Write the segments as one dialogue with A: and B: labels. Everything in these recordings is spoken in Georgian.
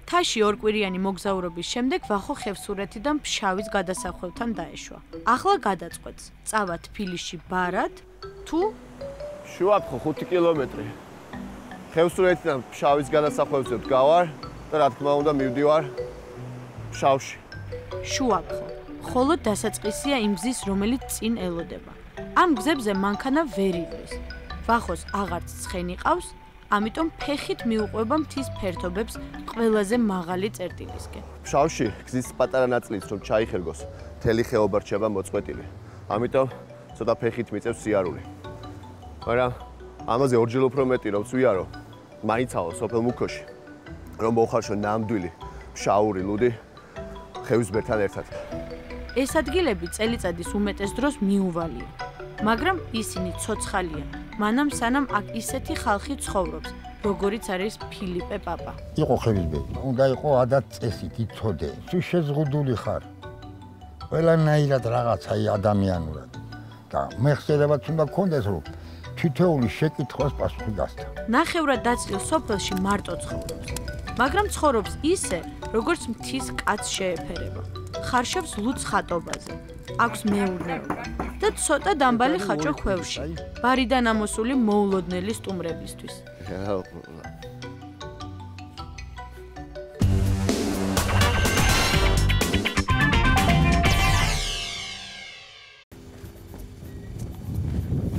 A: მთაში ორკვირიანი მოგზაურობის შემდეგ ვახო ხევსურეთიდან ფშავის გადასახვევთან დაეშვა. ახლა გადაწყვეტს, წავა თბილისში ბარად თუ
B: შუაფხო 5 კილომეტრი. ხევსურეთიდან ფშავის გადასახვევზე ვდგავარ და რა თქმა უნდა მივდივარ ფშავში.
A: შუაფხო, მხოლოდ დასაწყისია იმ გზის, რომელიც წინ ელოდება. ამ გზებზე მანქანა ვერ ივლის. ვახოს აღარც ცხენი ყავს, ამიტომ ფეხით მიუყვება მთის ფერთობებს ყველაზე მაღალი წერტილისკენ.
B: ფშავში გზის პატარა ნაწილიც რომ ჩაიხერგოს, მთელი ხეობა რჩება მოწყვეტილი. ამიტომ ცოტა ფეხით მიწევს სიარული. მაგრამ ამაზე ორჯერ უფრო მეტი რომ ვიარო, მაიცაო სოფელ მუქოში, რომ მოხარშო ნამდვილი ფშაური ლუდი ხევსბერთან ერთად.
A: ეს ადგილები წელიწადის უმეტეს დროს მიუვალია, მაგრამ ისინი ცოცხალია. მანამ სანამ აქ ისეთი ხალხი ცხოვრობს, როგორიც არის ფილიპე პაპა.
C: იყო ხევსბერი, უნდა იყო ადათ-წესით იცოდე, თუ შეზღუდული ხარ. ყველანაირად რაღაცა ადამიანურად. და მეხსიერებაც უნდა გქონდეს, რომ თითოეული შეკითხვას პასუხი გასცა.
A: ნახევრად დაცლილ სოფელში მარტო ცხოვრობს, მაგრამ ცხოვრობს ისე, როგორც მთის კაცს შეეფერება. ხარშავს ლუდს ხატობაზე, აქვს მეურნეობა და ცოტა დამბალი ხაჭო ხვევში, ბარიდან ამოსული მოულოდნელი სტუმრებისთვის.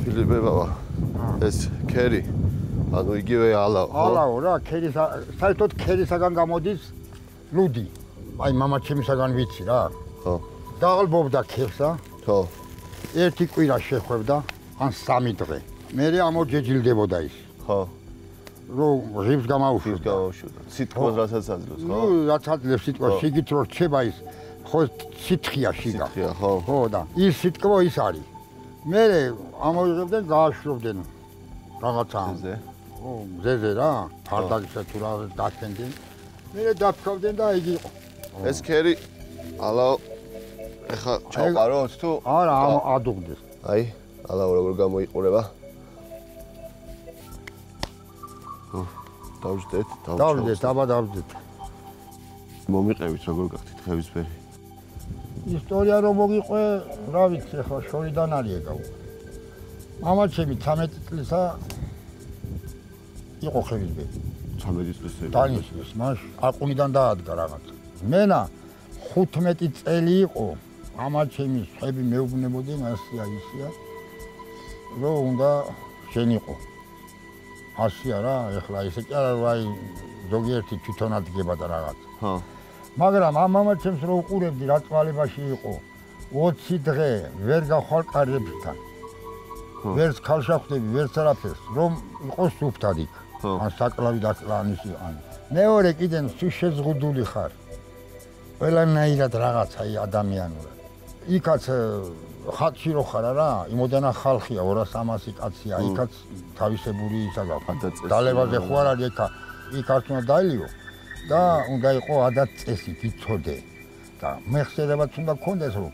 B: ფილიპე ბაბა, ეს ქერი, ანუ იგივე ალაო.
C: ალაო რა, ქერი საერთოდ ქერისაგან გამოდის ლუდი. აი მამაჩემისაგან ვიცი რა.
B: ხო.
C: დაალბობდა ქერსა.
B: ხო.
C: ერთი კვირა შეხვევდა, ან 3 დღე. მერე ამოჯეჯილდებოდა ის.
B: ხო.
C: რომ ღირს გამაუშვდა.
B: სიტყვას რასაც აძლევს, ხო?
C: ნუ რაც აძლევს სიტყვას, შიგით რო რჩება ის, ხო სითხია შიგა.
B: სითხია, ხო.
C: ხო და ის სიტყვა ის არის. მერე ამოიღებდნენ, გააშრობდნენ რაღაცა.
B: ზე.
C: ხო, მზეზე რა, ფარდაკზე თუ რა დაშენდნენ. მერე დაფქავდნენ და იგი იყო.
B: ეს ქერი ალაო ეხა ჩავყაროთ თუ
C: არა ადუღდეს.
B: აი ალაო როგორ გამოიყურება. დავждეთ,
C: დავждეთ, აბა დავждეთ.
B: მომიყევით როგორ გახდით ხევსბერი.
C: ისტორია რომ მოგიყვე, რა ვიცი, ეხლა შორიდან არის ეგაო. მამაჩემი 13 წლისა იყო ხევსბერი.
B: 13 წლის
C: დანიშნეს, მაშ აყუნიდან დაადგა რაღაც. მენა 15 წელი იყო, მამაჩემი ხები მეუბნებოდი, მასია ისია, რომ უნდა შენიყო. ასია რა, ეხლა ისე კი არა, აი ზოგიერთი თვითონ ადგება და რაღაც.
B: ხო.
C: მაგრამ ამ მამაჩემს რო უყურებდი, რა წვალებაში იყო, 20 დღე ვერ გავხვალყარებთან. ვერც ქალშახტები, ვერც არაფერს, რომ იყოს სუფთად იქ. ან საკლავი დაკლანისი ან. მეორე კიდენ თუ შეზღუდული ხარ. ყველანაირად რაღაცა ადამიანურად. იქაც ხატში რო ხარ რა, იმოდანა ხალხია 200-300 კაცია, იქაც თავისებური ისა გაქვს. დალებაზე ხო არ არის ეხა, იქ არ უნდა დაილიო და უნდა იყო ადათ-წესით იცოდე. და მეხსიერებაც უნდა გქონდეს, რომ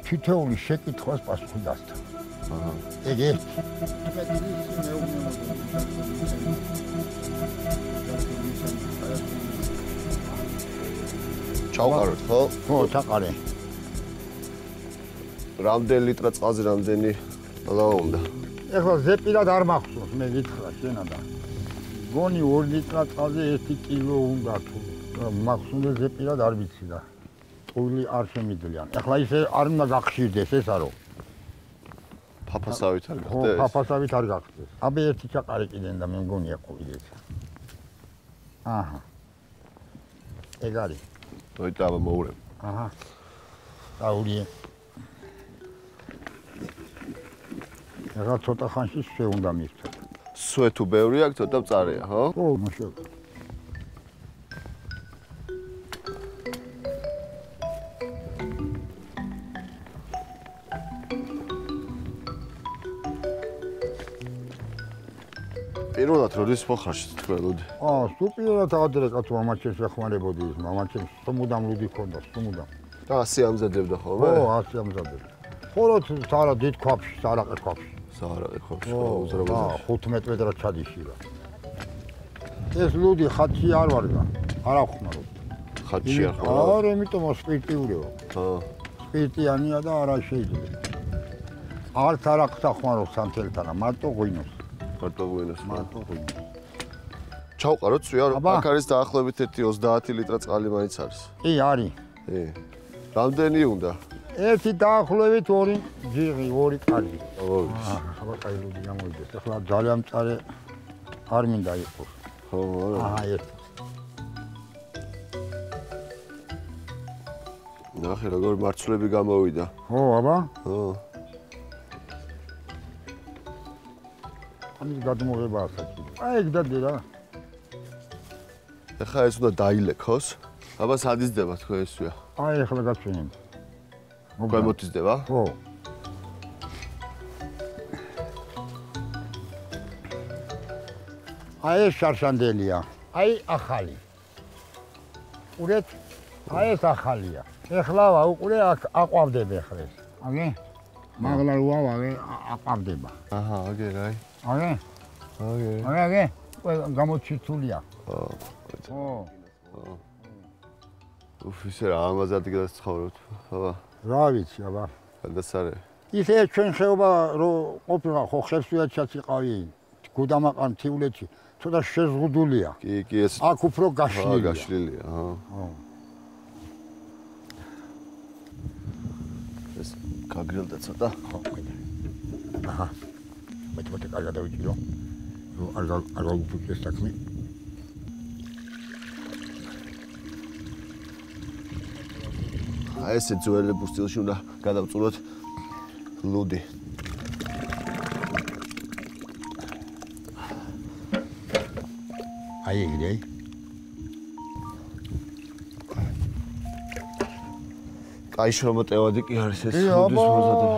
C: თითოეული შეკითხვას პასუხი გასცა. აჰა. ეგ ერთ.
B: ჩავყაროთ, ხო?
C: ხო, ჩაყარე.
B: რამდენი ლიტრა წყალზე რამდენი ალაო უნდა?
C: ეხლა ზეპირად არ მახსოვს, მე გითხრა შენადა. გონი 2 ლიტრა წყალზე 1 კილო უნდა თუ მახსოვს ზეპირად არ ვიცი და ტყუილი არ შემიძლიან. ეხლა ისე არ უნდა გახშირდეს ეს არო.
B: ფაფასავით არ
C: ხო,
B: გახდეს?
C: ფაფასავით არ გახდეს. აბა ერთი ჩაყარე კიდენ და მე მგონია ყუილიც. აჰა. ეგ არის.
B: მოიცა აბა მოურევ.
C: აჰა. დაურიე. ეხლა ცოტა ხანში შეუნდა მისცე.
B: სვე თუ ბევრი აქვს, ცოტა მწარეა, ხო?
C: ხო, მაშა.
B: პირველად როდის მოხარშეთ თქვენ ლუდი?
C: სულ პირველად ადრე კაცო მამაჩემს ეხმარებოდი ის, მამაჩემს სუმუდამ ლუდი ქონდა, სუმუდამ.
B: და ასე ამზადებდა ხოლმე?
C: ხო, ასე ამზადებდა. ხოლო არა დიდ ქვაფში, სარაყე ქვაფში.
B: სარაყე ქვაფში, უზრაბაზაში.
C: 15 მეტრად ჩადიში რა. ეს ლუდი ხატში არ ვარგა, არ ახმარობ.
B: ხატში არ ხო?
C: არა, იმიტომ სპირტიურია.
B: ხო.
C: სპირტიანია და არა შეიძლება. არც არ აქვს სახმაროს სამთელთან, მარტო ღვინოს.
B: მარტო ღვინოს.
C: მარტო ღვინოს.
B: ჩავყაროთ სვია, აქ არის დაახლოებით 1-30 ლიტრა წყალი მაინც არის.
C: კი, არის.
B: კი. რამდენი უნდა?
C: ერთი დაახლოებით 2 ჯირი, 2 კარგი.
B: ხო.
C: კაი ლუდი გამოვიდეს. ახლა ძალიან მწარე არ მინდა იყოს.
B: ხო, არა.
C: ერთი.
B: ნახე როგორ მარცვლები გამოვიდა.
C: ხო, აბა.
B: ხო.
C: ამის გადმოღება ასაკი. ეგ დადი რა.
B: ეხლა ეს უნდა დაილექოს. აბა სად იზრდება თქვენ ესვია?
C: ახლა გაჩვენებ.
B: ქვემოთ იზრდება?
C: ხო. ეს შარშანდელია. ახალი. ყურეთ, ეს ახალია. ეხლა უყურე აყვავდება ახლა ეს. აგე? მაღლა როა ვაგე აყვავდება.
B: აჰა, აგე რაი.
C: აგე? აგე. გამოჩითულია.
B: ხო.
C: ხო.
B: უფ, ისე რა ამაზად გასცხოვრებთ. აბა.
C: რა ვიცი, აბა.
B: გადასარე.
C: ისე ჩვენ ხეობა რო ყოფილა ხო ხევსურეთშიც იყავი. გუდამაყარ მთიულეთში. ცოტა შეზღუდულია.
B: კი, ეს
C: აქ უფრო გაშლილია.
B: გაშლილია, ხო.
C: ხო.
B: ეს გაგრილდა ცოტა.
C: ხო, ხედა. აჰა. მეტ კარგად დავიჭირო. არ გაუფიქრეს საქმე.
B: ესე ძველებურ სტილში უნდა გადავწუროთ ლუდი.
C: ეგრე.
B: კაი შრომოტევადი კი არის ეს ლუდის მოზადება.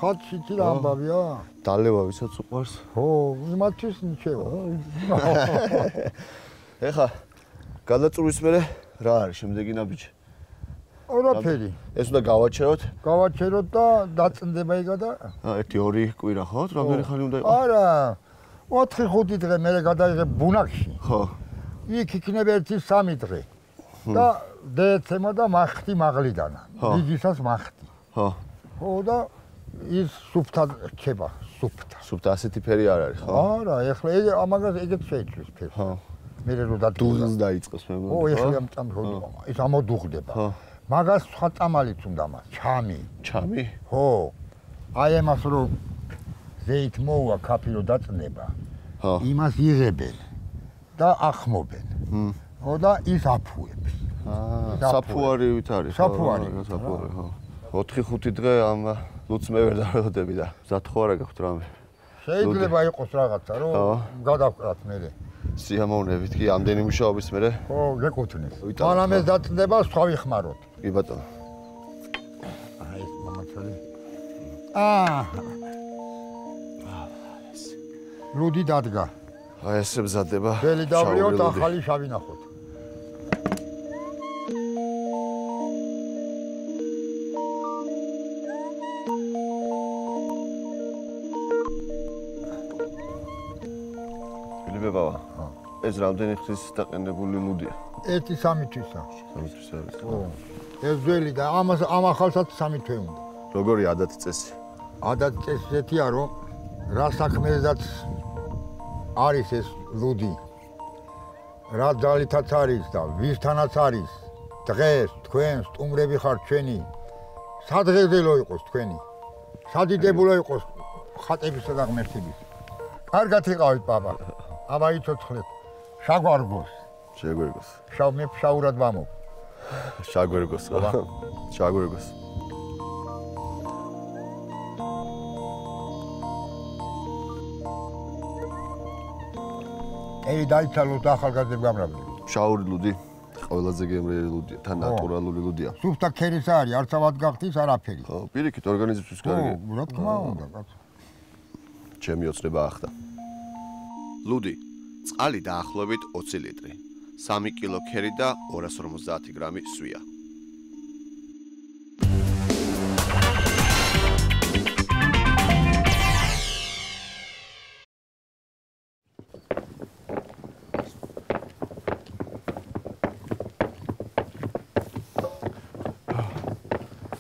C: ხატში τι ამბავია?
B: დალევა ვისაც უყვარს.
C: ხო, იმათთვის ნიჩევა.
B: ეხა გადაწურვის მერე რა არის შემდეგი ნაბიჯი?
C: არაფერი.
B: ეს უნდა გავაჩეროთ?
C: გავაჩეროთ და დაწნდება იგა და
B: 1-2 კვირა ხო? რამდენი ხანი უნდა იყოს?
C: არა. 4-5 დღე მერე გადაიღებ ბუნაგში.
B: ხო.
C: იქ იქნება 1-3 დღე. და დეცემა და მახტი მაღლიდან. იგისას მახტი.
B: ხო.
C: ხო და ის სუფთა რჩება, სუფთა.
B: სუფთა ასეთი ფერი არ არის, ხო?
C: არა, ეხლა ამაგას ეგეთ შეიცვის ფერს.
B: ხო.
C: მე რო
B: დუღს დაიწყოს მე.
C: ხო, ეხლა ის ამოდუღდება. ხო. მაგას სხვა წამალიც უნდა მას, ჩამი.
B: ჩამი?
C: ხო. აი ამას რო ზეით მოუვა კაფი რო დაწნება.
B: ხო.
C: იმას იღებენ და ახმობენ. ხო და ის აფუებს.
B: საფუარივით არის.
C: საფუარი,
B: ხო. 4-5 დღე ამ ლუც მე ვერ დავდები და მზად ხო არა გაქვთ რამე.
C: შეიძლება იყოს რაღაცა, რომ გადავკრათ მერე.
B: სიამოვნებით კი ამდენი მუშაობის მერე.
C: ხო, გეკუთვნის. მაგრამ ეს დაწნდება სხვა ვიხმაროთ.
B: კი ბატონო.
C: აი ეს მამაცალი. ლუდი დადგა.
B: აი ესე მზადდება.
C: ველი დავლიოთ, ახალი შავი ნახოთ.
B: ბაბა. ეს რამდენი ხნის დაყენებული ლუდია?
C: 1-3 თვისა.
B: 3 თვის არის.
C: ხო. ეს ძველი და ამ ახალსაც 3 თვე უნდა.
B: როგორი ადათ-წესი?
C: ადათ-წესი ეთია რომ რა საქმეზეც არის ეს ლუდი. რა ძალითაც არის და ვისთანაც არის. დღეს თქვენ სტუმრები ხართ ჩვენი. სადღეგრძელო იყოს თქვენი. სადიდებულო იყოს ხატებისა და ღმერთების. კარგად იყავით ბაბა. აბა იცოცხლეთ. შაგვარგოს.
B: შეგვერგოს.
C: მე ფშაურად ვამო.
B: შაგვერგოს. შაგვერგოს. დაიცალოთ ახალგაზრდები გამრავლები. შაური ლუდი, ყველაზე გემრიელი ლუდია, თან ნატურალური ლუდია.
C: სუფთა ქერის არის, არც ავად გახდის არაფერი.
B: ხო, პირიქით ორგანიზმისთვის კარგი.
C: ხო, რა თქმა უნდა, კაცო.
B: ჩემი ოცნება ახდა. ლუდი, წყალი დაახლოებით 20 ლიტრი, 3 კილო ქერი და 250 გრამი სვია.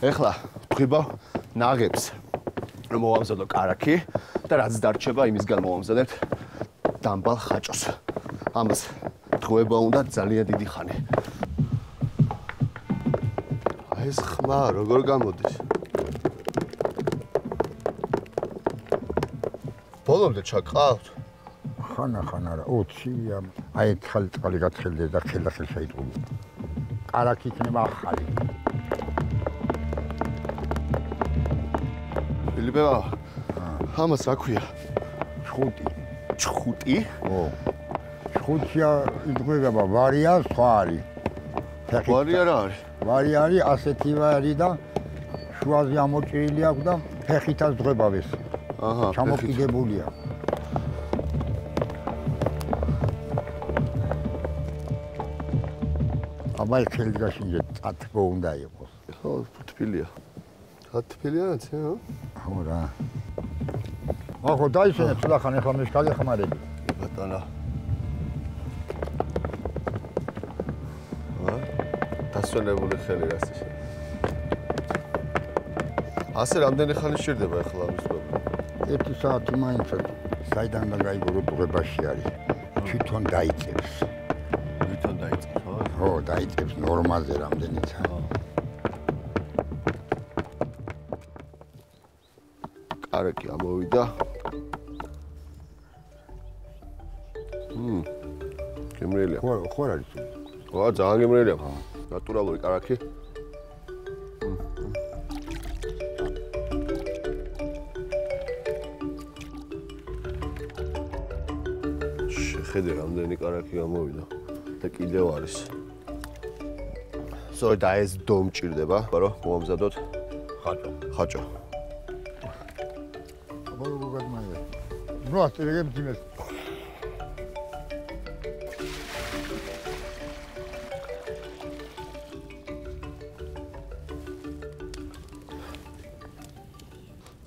B: ეხლა ვღიბავ ნაღებს რომ მოვამზადო კარაქი და რაც დარჩება იმისგან მოვამზადებთ დამბალ ხაჭოს. ამას დღოება უნდა ძალიან დიდი ხანი. აი ეს ხმა როგორ გამოდის? ბოლომდე ჩაყავთ?
C: ხან არა 20-ია. აი წყალი გაცხელდა და ხელახელ შეიტყულა. კარაქი იქნება ახალი.
B: ბილიბევა. ამას რა ქვია?
C: ჩხუტი.
B: ჩხუტი?
C: ო. ჩხუტია იდგება ვარია სხვა არის.
B: ვარია რა არის?
C: ვარი არის ასეთი ვარი და შუაზე ამოჭრილი აქვს და ფეხითაც დღებავ ეს. აჰა. ჩამოკიდებულია. აბა ხელი გაშინჯე წათბო უნდა იყოს.
B: ხო, თბილია. თბილიანაც, ხო?
C: ხო რა. ახო დაიშენე ცლახან ახლა მე შეგეხმარები.
B: ბატონო. დასვენებული ხელი რასი. ასე რამდენი ხანი შეიძლება ახლა ამის პრობლემა?
C: 1 საათი მაინც საიდან და გაიგო რუტუბაში არის. თვითონ დაიწევს.
B: თვითონ დაიწევს, ხო?
C: ხო, დაიწევს ნორმაზე რამდენიც.
B: კარაკი ამოვიდა. გემრიელია.
C: ხო არის.
B: ხო, ძალიან გემრიელია. ნატურალური კარაკი. შეხედე რამდენი კარაკი გამოვიდა და კიდევ არის. სწორედ და ეს დომ ჭირდება, რომ მოვამზადოთ ხაჭო.
C: აბა როგორ გადმაიღე? ნუ ასწრებებ ძიმეს.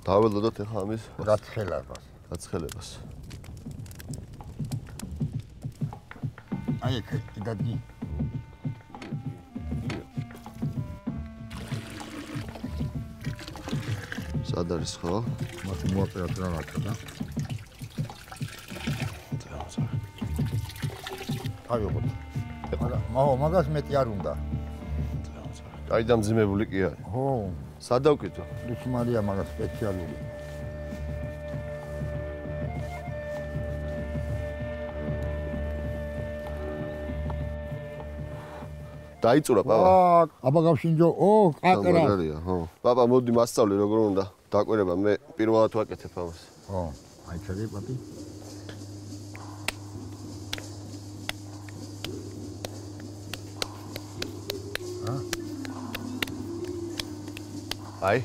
B: დაველოდოთ ახლა ამის გაცხელებას.
C: აი ეგ დადი.
B: სად არის ხო?
C: მას მოაწერათ რაღაცა და. ავიღოთ. მაგას მეტი არ უნდა.
B: აი დამძიმებული კი არის.
C: ხო.
B: სად დავკითხო?
C: ლუცმარია მაგას სპეციალური.
B: დაიწურა პაპა.
C: აბა გავშინჯო. კაკრა.
B: ხო. პაპა მოდი მასწავლე როგორ უნდა დაკვირება მე პირველად ვაკეთებ ამას.
C: ხო. აი ჩაგე პაპი.
B: აი,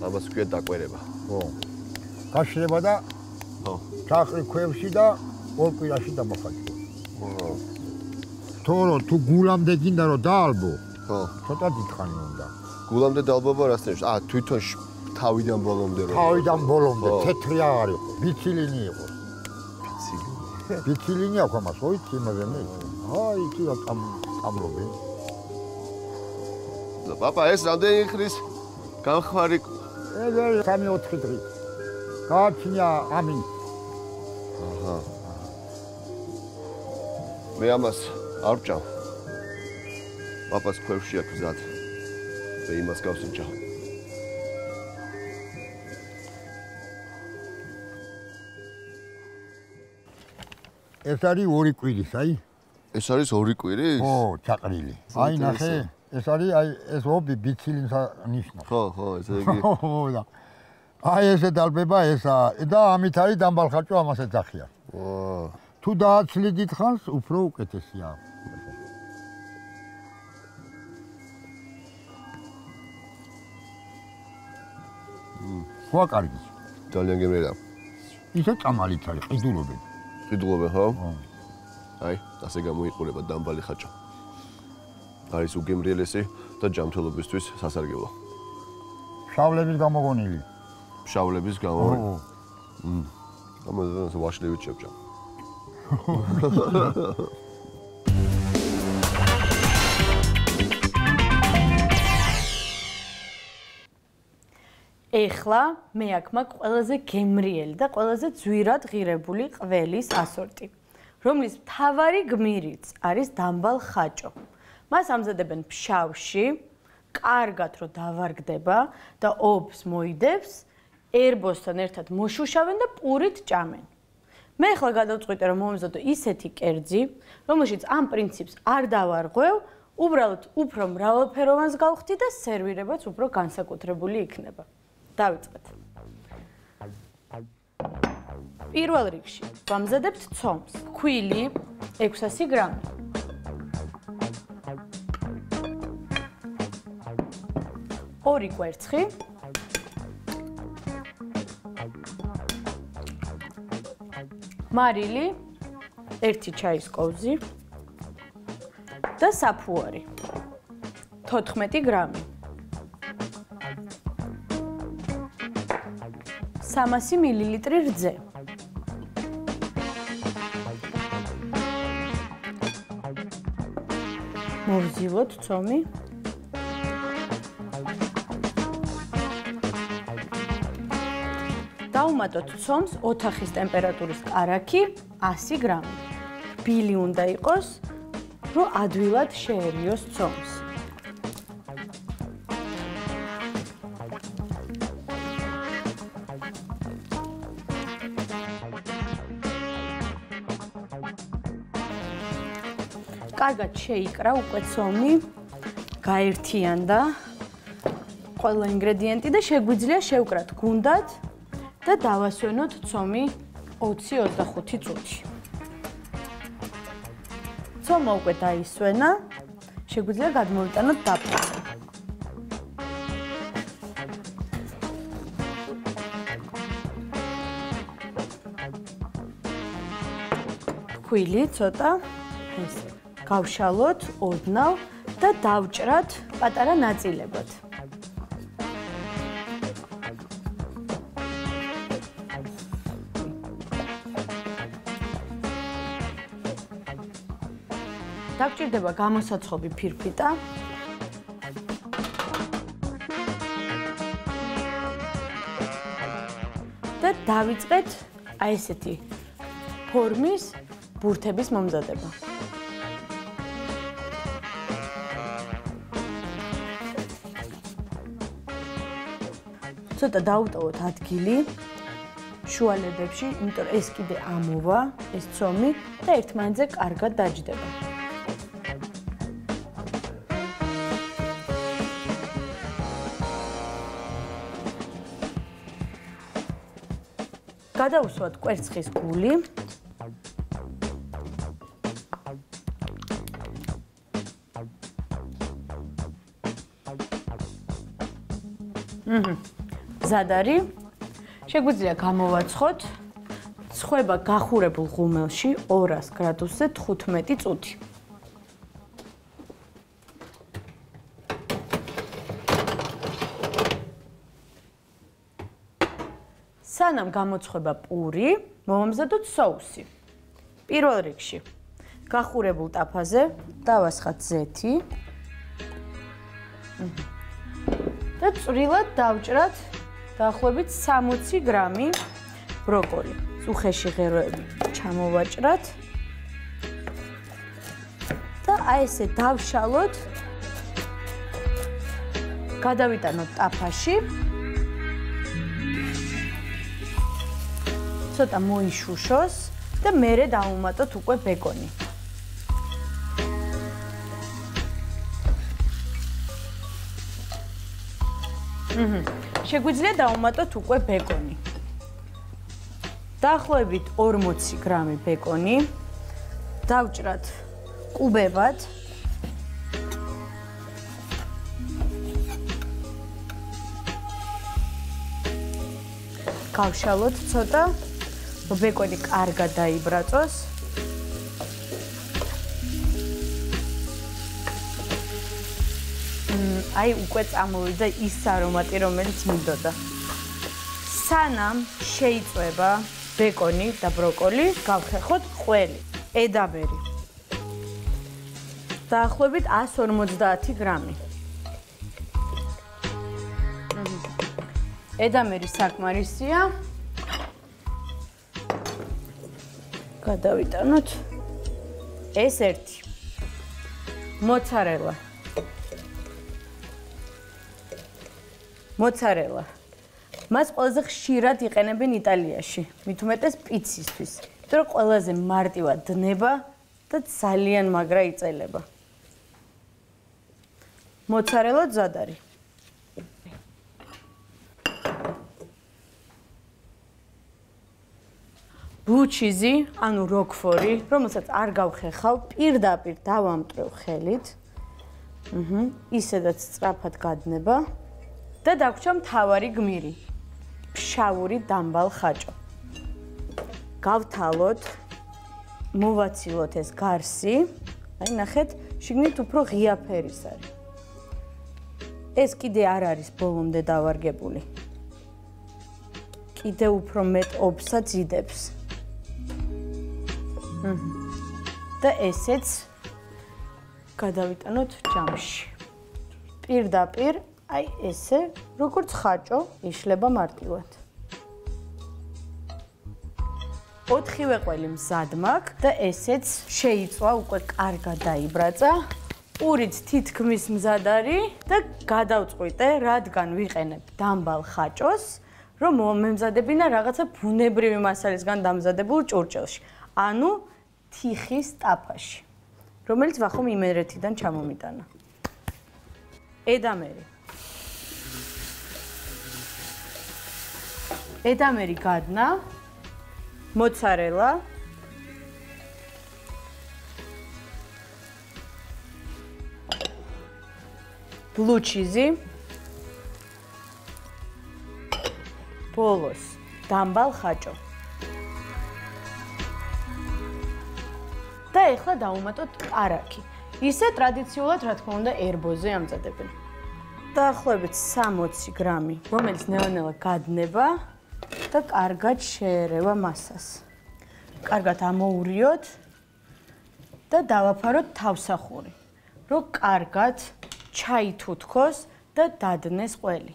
B: ამას ქვია დაკვირება.
C: ხო. გაშრება და
B: ხო.
C: ჩაყრი ქვევში და ორ კვირაში დამახაჭო.
B: ხო.
C: თორო თუ გულამდე გინდა რომ დაალბო.
B: ხო.
C: ცოტა დიდხანი უნდა.
B: გულამდე დაალბობა რას ნიშნავს? თვითონ თავიდან ბოლომდე რომ.
C: თავიდან ბოლომდე თეთრი აღარ იყო. ბიცილინი იყო.
B: ბიცილინი.
C: ბიცილინი აქვს ამას, ოიცი იმაზე მე. აი, კი რა კამრობენ.
B: პაპა ეს რამდენი ხრის გამხმარი?
C: ეს 3-4 დღე. გააჩნია ამინ.
B: აჰა. მე ამას არ ვჭამ. პაპას ქვევში აქვს გზად. მე იმას გავსინჯა.
C: ეს არის 2 კვირის, აი.
B: ეს არის 2 კვირის?
C: ხო, ჩაყრილი. აი ნახე, ეს არის აი ეს ობი ბიცილინს ნიშნავს.
B: ხო, ესე იგი.
C: ხო, და. აი ესე დალბება ესა და ამით არის დამბალხაჭო ამას ეძახიან.
B: ვა.
C: თუ დააცლი დიდხანს, უფრო უკეთესია. ხო, კარგი.
B: ძალიან გემრიელია.
C: ისე წამალით არის, ყიდულობენ.
B: ყიდულობენ, ხო? აი, ასე გამოიყურება დამბალი ხაჭო. არის უგემრიელესი და ჯანმრთელობისთვის სასარგებლო.
C: შავლების გამოგონილი.
B: შავლების გამოგონილი. ამაზე ვაშლივით შევჭამ.
A: ეხლა მე აქ მაქვს ყველაზე გემრიელი და ყველაზე ძვირად ღირებული ყველის ასორტი, რომლის მთავარი გმირიც არის დამბალ ხაჭო. მას ამზადებენ ფშავში, კარგად რომ დავარგდება და ობს მოიდებს, ერბოსთან ერთად მოშუშავენ და პურით ჭამენ. მე ახლა გადავწყვიტე რომ მომზადო ისეთი კერძი, რომელშიც ამ პრინციპს არ დავარღვევ, უბრალოდ უფრო მრავალფეროვანს გავხდი და სერვირებაც უფრო განსაკუთრებული იქნება. დავიწყეთ. პირველ რიგში ვამზადებთ ცომს. ქვილი 600 გრამი. ორი კვერცხი. მარილი 1 ჩაის კოვზი და საფუარი 14 გრამი. 300 მილილიტრი რძე. მოვზილოთ ცომი. დავუმატოთ ცომს ოთახის ტემპერატურის კარაქი 100 გრამი. ბილი უნდა იყოს, რომ ადვილად შეერიოს ცომს. კარგად შეიკრა უკვე ცომი, გაერთიანდა ყველა ინგრედიენტი და შეგვიძლია შევკრათ გუნდად და დავასვენოთ ცომი 20-25 წუთი. ცომა უკვე დაისვენა, შეგვიძლია გადმოვიტანოთ დაფრინვაზე. ქვილი ცოტა ესე გავშალოთ ოდნავ და დავჭრათ პატარა ნაწილებად. დაგჭირდება გამოსაცხობი ფირფიტა. და დავიწყეთ აი ესეთი ფორმის ბურთების მომზადება. ცოტა დავუტოვოთ ადგილი შუალედებში, იმიტომ რომ ეს კიდე ამოვა, ეს ცომი და ერთმანეთზე კარგად დაჯდება. გადავუსვათ კვერცხის გული. მზად არის. შეგვიძლია გამოვაცხოთ. ცხება გახურებულ ღუმელში 200 გრადუსზე 15 წუთი. სანამ გამოცხება პური, მოვამზადოთ სოუსი. პირველ რიგში გახურებულ ტაფაზე დავასხათ ზეთი და წვრილად დავჭრათ დაახლოებით 60 გრამი ბროკოლი. უხეში ღეროები ჩამოვაჭრათ და აი ესე დავშალოთ. გადავიტანოთ ტაფაში. ცოტა მოიშუშოს და მერე დავუმატოთ უკვე ბეკონი. შეგვიძლია დავუმატოთ უკვე ბეკონი. დაახლოებით 40 გრამი ბეკონი. დავჭრათ კუბებად. გავშალოთ ცოტა. ბეკონი კარგად დაიბრაწოს. აი უკვე წამოვიდა ის არომატი, რომელიც მინდოდა. სანამ შეიწვება ბეკონი და ბროკოლი, გავხერხოთ ყველი, ედაბერი. დაახლოებით 150 გრამი. ედამერი საკმარისია. გადავიტანოთ. ეს ერთი. მოცარელა. მოცარელა. მას ყველაზე ხშირად იყენებენ იტალიაში, მით უმეტეს პიცისთვის. იმიტომ რომ ყველაზე მარტივად დნება და ძალიან მაგრა იწელება. მოცარელა მზად არის. blue cheese, ანუ როკვფორი, რომელსაც არ გავხეხავ, პირდაპირ დავამტვრევ ხელით. ისედაც სწრაფად გადნება და დაგვრჩა მთავარი გმირი. ფშავური დამბალ ხაჭო. გავთალოთ, მოვაცილოთ ეს გარსი. აი ნახეთ, შიგნით უფრო ღია ფერის არის. ეს კიდე არ არის ბოლომდე დავარგებული. კიდე უფრო მეტ ოფსაც იდებს. და ესეც გადავიტანოთ ჯამში. პირდაპირ, აი ესე, როგორც ხაჭო, იშლება მარტივად. 4-ვე ყველი მზად მაქვს და ესეც შეიწვა, უკვე კარგად დაიბრაცა. პურიც თითქმის მზად არის და გადავწყვიტე, რადგან ვიყენებ დამბალ ხაჭოს, რომ მომემზადებინა რაღაცა ბუნებრივი მასალისგან დამზადებულ ჭურჭელში. ანუ თიხის ტაფაში, რომელიც ვახომ იმერეთიდან ჩამომიტანა. ედამერი. ედამერი გადნა, მოცარელა, blue cheese, ბოლოს დამბალ ხაჭო. და ეხლა დავუმატოთ კარაქი. ისე ტრადიციულად, რა თქმა უნდა, ერბოზე ამზადებენ. დაახლოებით 60 გრამი, რომელიც ნელა-ნელა გადნება და კარგად შეერევა მასას. კარგად ამოურიოთ და დავაფაროთ თავსახური, რომ კარგად ჩაითუთქოს და დადნეს ყველი.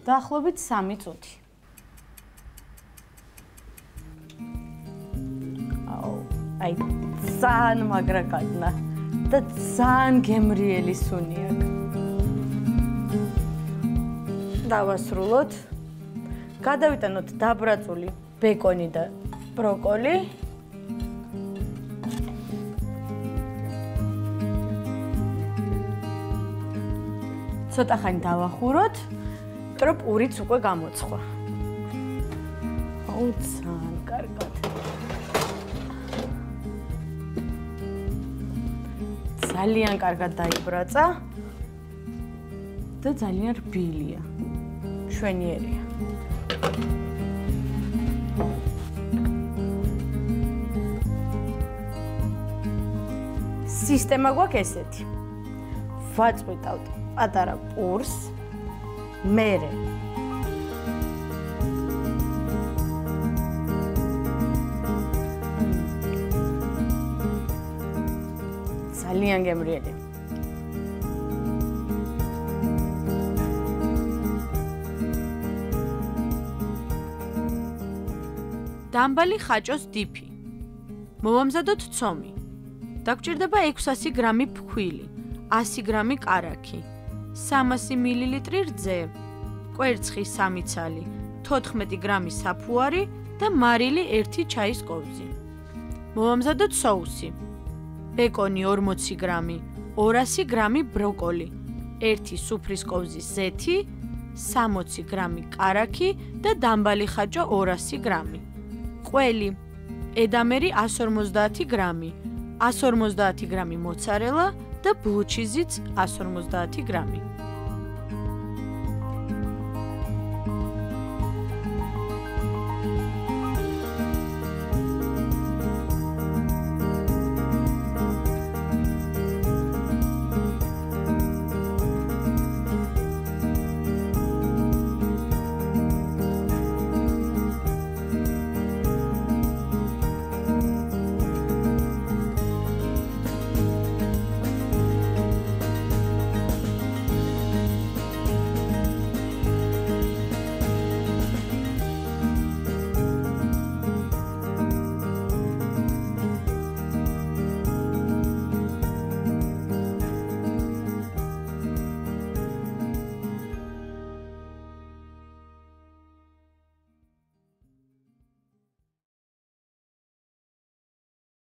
A: დაახლოებით 3 წუთი. აი, ძალიან მაგრა გადნა და ძალიან გემრიელი სუნი აქვს. დავასრულოთ. გადავიტანოთ დაბრაწული ბეკონი და ბროკოლი. ცოტა ხანი დავახუროთ, რომ პურიც უკვე გამოცხვა. აუ, ძალიან კარგად. ძალიან კარგად დაიბრაცა და ძალიან რბილია. მშვენიერია. სისტემა გვაქვს ესეთი. ვაწყვიტავთ პატარა პურს, მერე ძალიან გემრიელი. დამბალი ხაჭოს დიფი. მოვამზადოთ ცომი. დაგჭირდება 600 გრამი ფქვილი, 100 გრამი კარაქი, 300 მილილიტრი რძე, კვერცხი 3 ცალი, 14 გრამი საფუარი და მარილი 1 ჩაის კოვზი. მოვამზადოთ სოუსი. ბეკონი 40 გრამი, 200 გრამი ბროკოლი, 1 სუფრის კოვზის ზეთი, 60 გრამი კარაქი და დამბალი ხაჭო 200 გრამი. ყველი, ედამერი 150 გრამი, 150 გრამი მოცარელა და ბლუ ჩიზიც 150 გრამი.